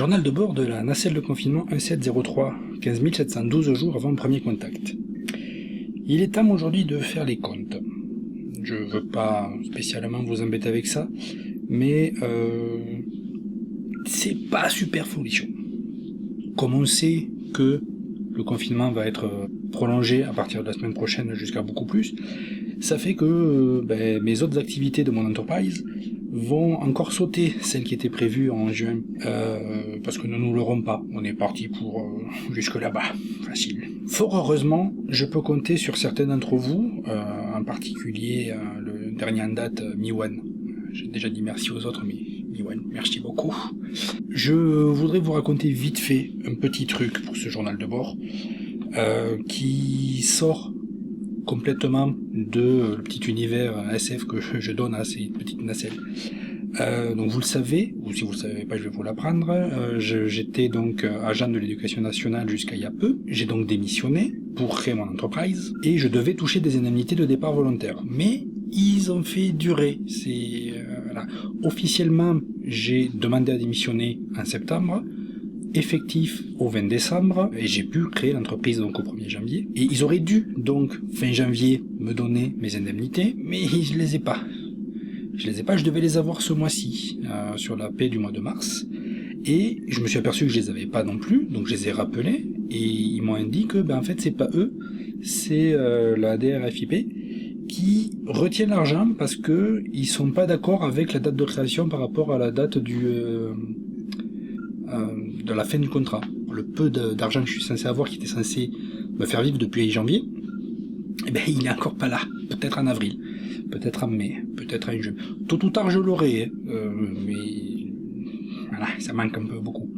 Journal de bord de la nacelle de confinement 1703, 15 712 jours avant le premier contact. Il est temps aujourd'hui de faire les comptes. Je veux pas spécialement vous embêter avec ça, mais c'est pas super folichon. Comme on sait que le confinement va être prolongé à partir de la semaine prochaine jusqu'à beaucoup plus, ça fait que mes autres activités de mon entreprise vont encore sauter celles qui étaient prévues en juin, parce que nous ne l'aurons pas. On est parti pour jusque là-bas, facile. Fort heureusement, je peux compter sur certains d'entre vous, en particulier le dernier en date, Miwan. J'ai déjà dit merci aux autres, mais Miwan, merci beaucoup. Je voudrais vous raconter vite fait un petit truc pour ce journal de bord, qui sort complètement de le petit univers SF que je donne à ces petites nacelles. Donc vous le savez, ou si vous le savez pas, je vais vous l'apprendre. J'étais donc agent de l'éducation nationale jusqu'à il y a peu. J'ai donc démissionné pour créer mon entreprise et je devais toucher des indemnités de départ volontaire. Mais ils ont fait durer. Voilà. Officiellement, j'ai demandé à démissionner en septembre, effectif au 20 décembre, et j'ai pu créer l'entreprise donc au 1er janvier. Et ils auraient dû donc fin janvier me donner mes indemnités, mais je les ai pas. Je devais les avoir ce mois-ci, sur la paie du mois de mars, et je me suis aperçu que je les avais pas non plus, donc je les ai rappelés, et ils m'ont indiqué que en fait c'est pas eux, c'est la DRFIP qui retient l'argent parce que ils sont pas d'accord avec la date de création par rapport à la date de la fin du contrat. Le peu d'argent que je suis censé avoir, qui était censé me faire vivre depuis janvier, il est encore pas là, peut-être en avril. Peut-être en mai, peut-être en juin. Tôt ou tard, je l'aurai, mais voilà, ça manque un peu beaucoup.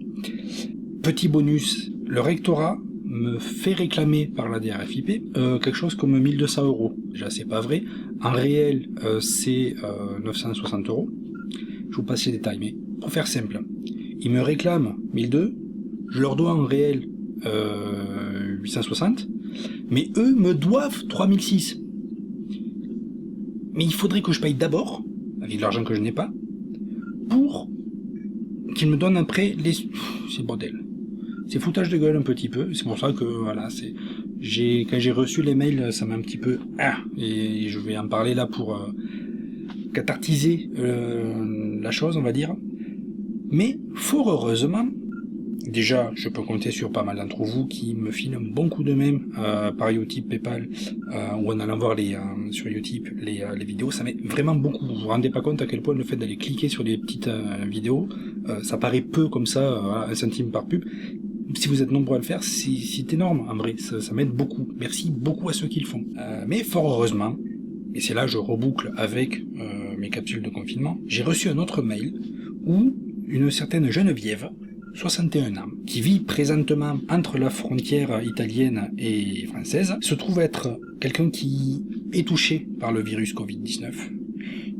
Petit bonus, le rectorat me fait réclamer par la DRFIP quelque chose comme 1200 €. Déjà, c'est pas vrai. En réel, c'est 960 €. Je vous passe les détails, mais pour faire simple, ils me réclament 1200, je leur dois en réel 860, mais eux me doivent 3006. Mais il faudrait que je paye d'abord, avec de l'argent que je n'ai pas, pour qu'ils me donnent après les... C'est bordel. C'est foutage de gueule un petit peu, c'est pour ça que, voilà, quand j'ai reçu les mails, ça m'a un petit peu... et je vais en parler là pour cathartiser la chose, on va dire. Mais, fort heureusement, déjà, je peux compter sur pas mal d'entre vous qui me filent un bon coup de main par Utip, Paypal, ou en allant voir sur Utip les vidéos. Ça m'aide vraiment beaucoup. Vous vous rendez pas compte à quel point le fait d'aller cliquer sur des petites vidéos, ça paraît peu comme ça, 1 centime par pub. Si vous êtes nombreux à le faire, c'est énorme en vrai, ça m'aide beaucoup. Merci beaucoup à ceux qui le font. Mais fort heureusement, et c'est là que je reboucle avec mes capsules de confinement, j'ai reçu un autre mail où une certaine Geneviève, 61 ans, qui vit présentement entre la frontière italienne et française, se trouve être quelqu'un qui est touché par le virus Covid-19.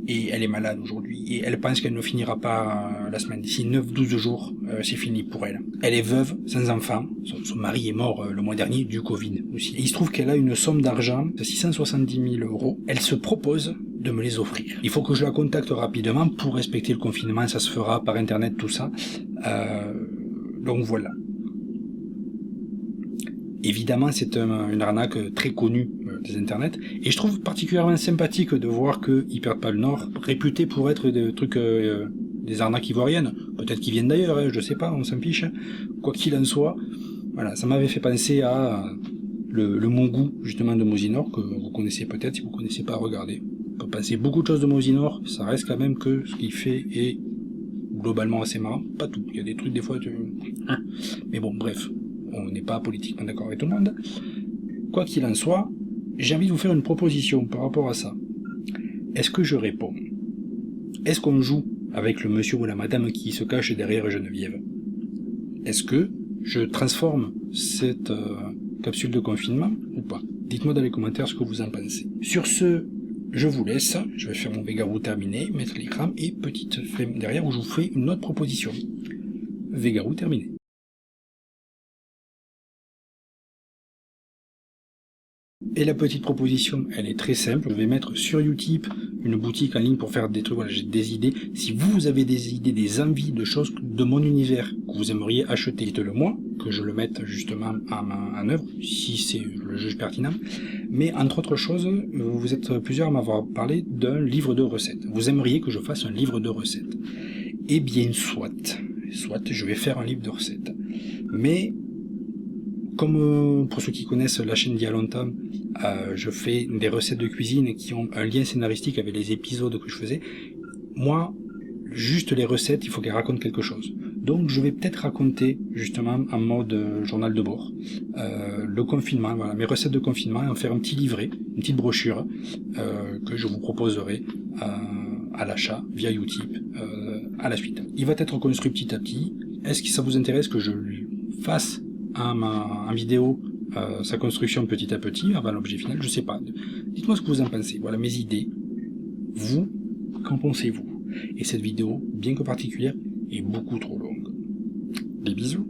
Et elle est malade aujourd'hui, et elle pense qu'elle ne finira pas la semaine. D'ici 9-12 jours, c'est fini pour elle. Elle est veuve, sans enfant, son mari est mort le mois dernier du Covid aussi. Et il se trouve qu'elle a une somme d'argent de 670 000 €. Elle se propose de me les offrir. Il faut que je la contacte rapidement pour respecter le confinement, ça se fera par internet, tout ça. Donc voilà. Évidemment, c'est une arnaque très connue des internets, et je trouve particulièrement sympathique de voir qu'ils perdent pas le nord, réputés pour être des trucs, des arnaques ivoiriennes, peut-être qu'ils viennent d'ailleurs, je sais pas, on s'en fiche, quoi qu'il en soit. Voilà, ça m'avait fait penser à le Mongout, justement, de Mosinor, que vous connaissez peut-être, si vous connaissez pas, regardez. On peut penser beaucoup de choses de Mosinor, ça reste quand même que ce qu'il fait est globalement assez marrant, pas tout, il y a des trucs des fois, mais bon, bref, on n'est pas politiquement d'accord avec tout le monde. Quoi qu'il en soit, j'ai envie de vous faire une proposition par rapport à ça. Est-ce que je réponds? Est-ce qu'on joue avec le monsieur ou la madame qui se cache derrière Geneviève? Est-ce que je transforme cette capsule de confinement ou pas? Dites-moi dans les commentaires ce que vous en pensez. Sur ce, je vous laisse, je vais faire mon Végarou terminé, mettre l'écran et petite flemme derrière où je vous fais une autre proposition. Végarou terminé. Et la petite proposition, elle est très simple. Je vais mettre sur Utip une boutique en ligne pour faire des trucs. Voilà, j'ai des idées. Si vous avez des idées, des envies de choses de mon univers que vous aimeriez acheter, dites-le moi, que je le mette justement en œuvre, si c'est le juge pertinent. Mais entre autres choses, vous êtes plusieurs à m'avoir parlé d'un livre de recettes. Vous aimeriez que je fasse un livre de recettes. Eh bien, soit, je vais faire un livre de recettes. Mais comme pour ceux qui connaissent la chaîne d'il y a longtemps, je fais des recettes de cuisine qui ont un lien scénaristique avec les épisodes que je faisais. Moi, juste les recettes, il faut qu'elles racontent quelque chose. Donc je vais peut-être raconter justement en mode journal de bord le confinement, voilà, mes recettes de confinement, et en faire un petit livret, une petite brochure que je vous proposerai à l'achat via Utip à la suite. Il va être construit petit à petit. Est-ce que ça vous intéresse que je lui fasse en vidéo sa construction petit à petit avant l'objet final? Je sais pas. Dites-moi ce que vous en pensez. Voilà mes idées. Vous, qu'en pensez-vous? Et cette vidéo, bien que particulière, est beaucoup trop longue. Des bisous.